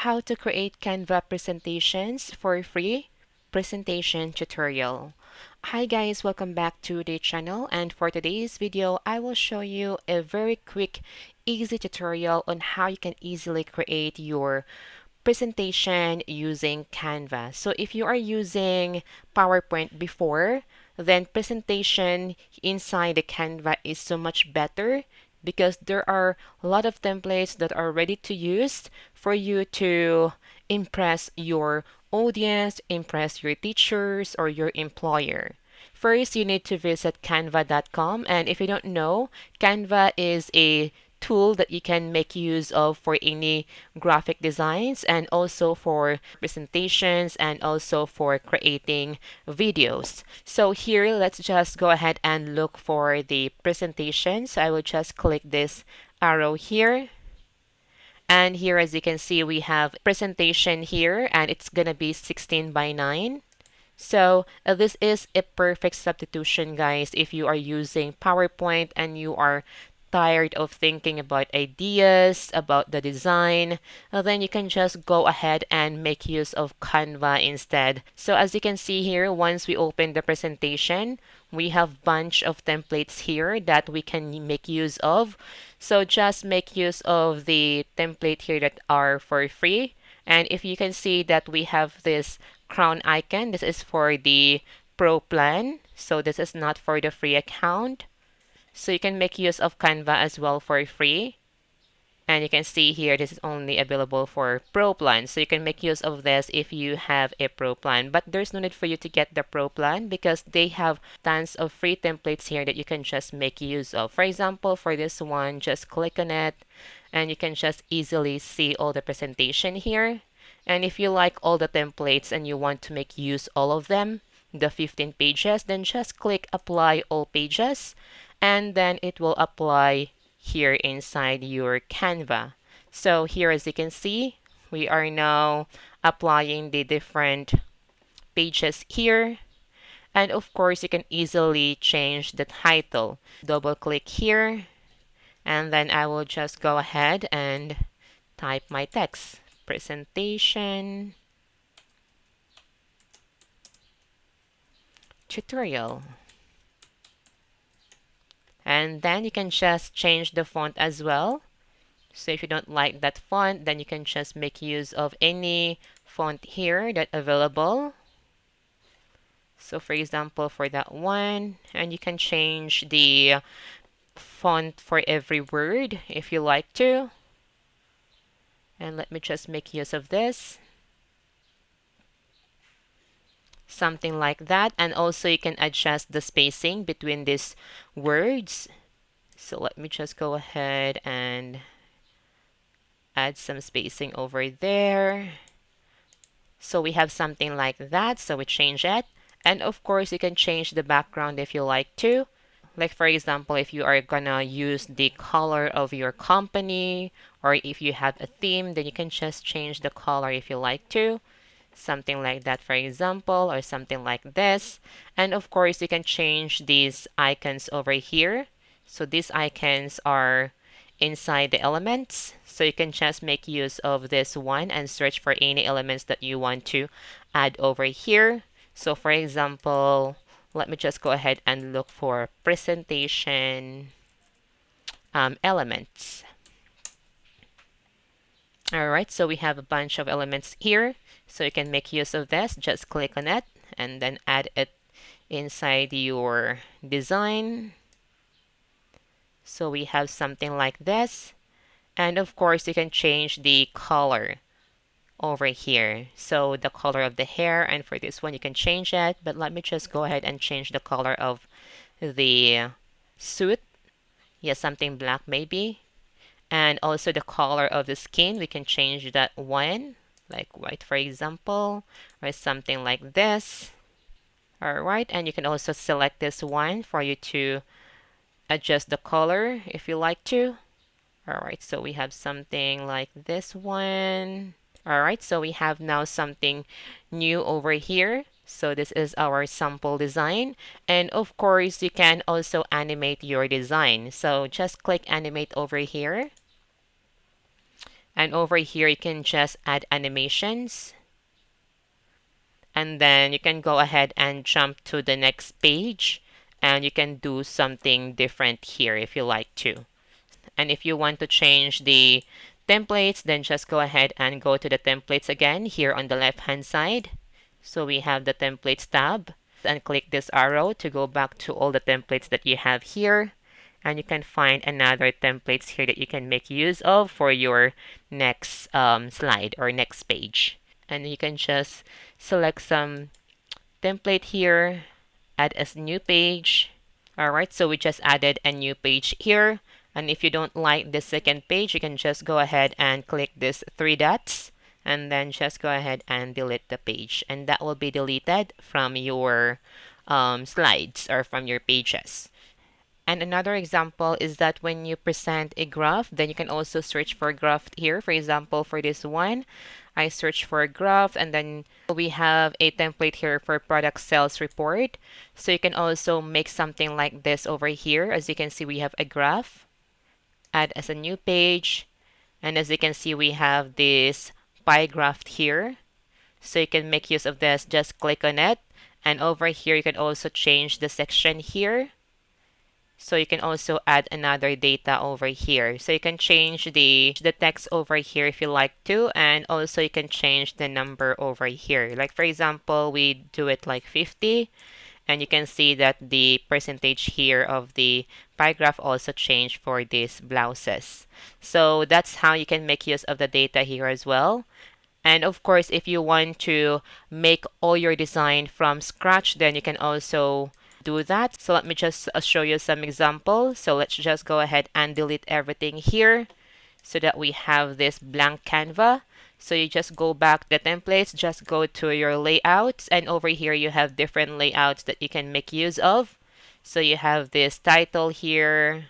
How to create Canva presentations for free presentation tutorial. Hi guys, welcome back to the channel, and for today's video I will show you a very quick easy tutorial on how you can easily create your presentation using Canva. So if you are using PowerPoint before, then presentation inside the Canva is so much better because there are a lot of templates that are ready to use for you to impress your audience, impress your teachers or your employer. First, you need to visit canva.com, and if you don't know, Canva is a tool that you can make use of for any graphic designs and also for presentations and also for creating videos. So here, let's just go ahead and look for the presentation. So I will just click this arrow here. And here, as you can see, we have presentation here, and it's gonna be 16 by 9. So this is a perfect substitution, guys, if you are using PowerPoint and you are tired of thinking about ideas, about the design, then you can just go ahead and make use of Canva instead. So as you can see here, once we open the presentation, we have bunch of templates here that we can make use of. So just make use of the template here that are for free. And if you can see that we have this crown icon, this is for the pro plan. So this is not for the free account. So you can make use of Canva as well for free. And you can see here, this is only available for Pro plan. So you can make use of this if you have a Pro plan. But there's no need for you to get the Pro plan because they have tons of free templates here that you can just make use of. For example, for this one, just click on it and you can just easily see all the presentation here. And if you like all the templates and you want to make use all of them, the 15 pages, then just click apply all pages and then it will apply here inside your Canva. So here, as you can see, we are now applying the different pages here. And of course, you can easily change the title. Double click here, and then I will just go ahead and type my text. Presentation tutorial. And then you can just change the font as well. So if you don't like that font, then you can just make use of any font here that's available. So for example, for that one, and you can change the font for every word if you like to. And let me just make use of this. Something like that. And also you can adjust the spacing between these words. So let me just go ahead and add some spacing over there. So we have something like that. So we change it. And of course, you can change the background if you like to. Like for example, if you are gonna use the color of your company, or if you have a theme, then you can just change the color if you like to. Something like that, for example, or something like this. And of course, you can change these icons over here. So these icons are inside the elements. So you can just make use of this one and search for any elements that you want to add over here. So for example, let me just go ahead and look for presentation elements. All right, so we have a bunch of elements here. So you can make use of this. Just click on it and then add it inside your design. So we have something like this. And of course, you can change the color over here. So the color of the hair, and for this one, you can change it. But let me just go ahead and change the color of the suit. Yeah, something black maybe. And also the color of the skin, we can change that one, like white, for example, or something like this. All right, and you can also select this one for you to adjust the color if you like to. All right, so we have something like this one. All right, so we have now something new over here. So this is our sample design. And of course, you can also animate your design. So just click animate over here. And over here, you can just add animations. And then you can go ahead and jump to the next page. And you can do something different here if you like to. And if you want to change the templates, then just go ahead and go to the templates again here on the left hand side. So we have the templates tab, and click this arrow to go back to all the templates that you have here. And you can find another templates here that you can make use of for your next slide or next page. And you can just select some template here, add a new page. Alright, so we just added a new page here. And if you don't like the second page, you can just go ahead and click this three dots and then just go ahead and delete the page. And that will be deleted from your slides or from your pages. And another example is that when you present a graph, then you can also search for graph here. For example, for this one, I search for graph and then we have a template here for product sales report. So you can also make something like this over here. As you can see, we have a graph, add as a new page. And as you can see, we have this pie graph here. So you can make use of this, just click on it. And over here, you can also change the section here. So you can also add another data over here. So you can change the text over here if you like to, and also you can change the number over here. Like for example, we do it like 50, and you can see that the percentage here of the pie graph also changed for these blouses. So that's how you can make use of the data here as well. And of course, if you want to make all your design from scratch, then you can also do that. So let me just show you some examples. So let's just go ahead and delete everything here so that we have this blank Canva. So you just go back to the templates, just go to your layouts, and over here you have different layouts that you can make use of. So you have this title here.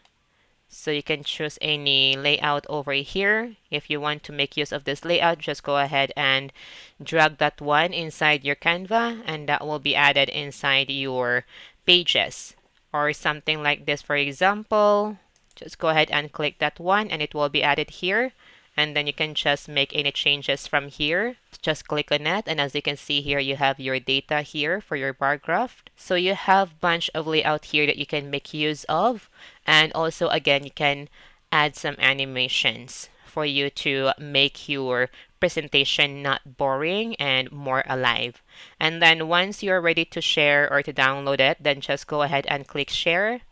So you can choose any layout over here. If you want to make use of this layout, just go ahead and drag that one inside your Canva, and that will be added inside your pages or something like this. For example, just go ahead and click that one and it will be added here. And then you can just make any changes from here. Just click on it, and as you can see here, you have your data here for your bar graph. So you have bunch of layout here that you can make use of. And also again, you can add some animations for you to make your presentation not boring and more alive. And then once you're ready to share or to download it, then just go ahead and click share,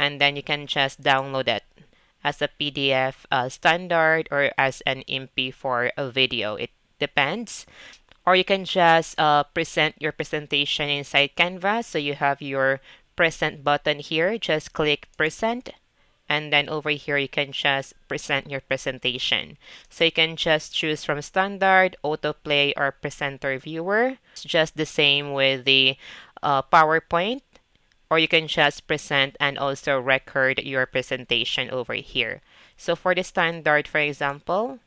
and then you can just download it as a PDF standard or as an MP for a video. It depends. Or you can just present your presentation inside Canva. So you have your present button here. Just click present. And then over here, you can just present your presentation. So you can just choose from standard, autoplay, or presenter viewer. It's just the same with the PowerPoint. Or you can just present and also record your presentation over here. So for the standard, for example,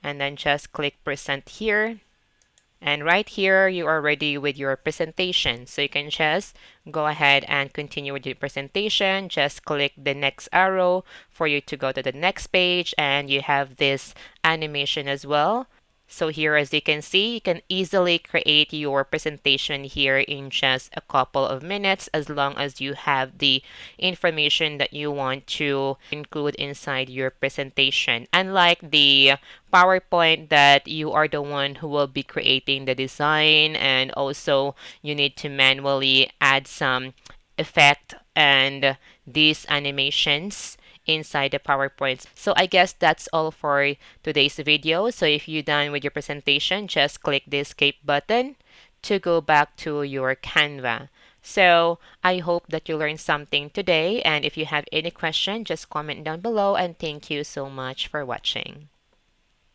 and then just click present here. And right here, you are ready with your presentation. So you can just go ahead and continue with your presentation. Just click the next arrow for you to go to the next page. And you have this animation as well. So here, as you can see, you can easily create your presentation here in just a couple of minutes as long as you have the information that you want to include inside your presentation. Unlike the PowerPoint that you are the one who will be creating the design, and also you need to manually add some effect and these animations inside the PowerPoint. So I guess that's all for today's video. So if you're done with your presentation, just click the escape button to go back to your Canva. So I hope that you learned something today, and if you have any question, just comment down below, and thank you so much for watching.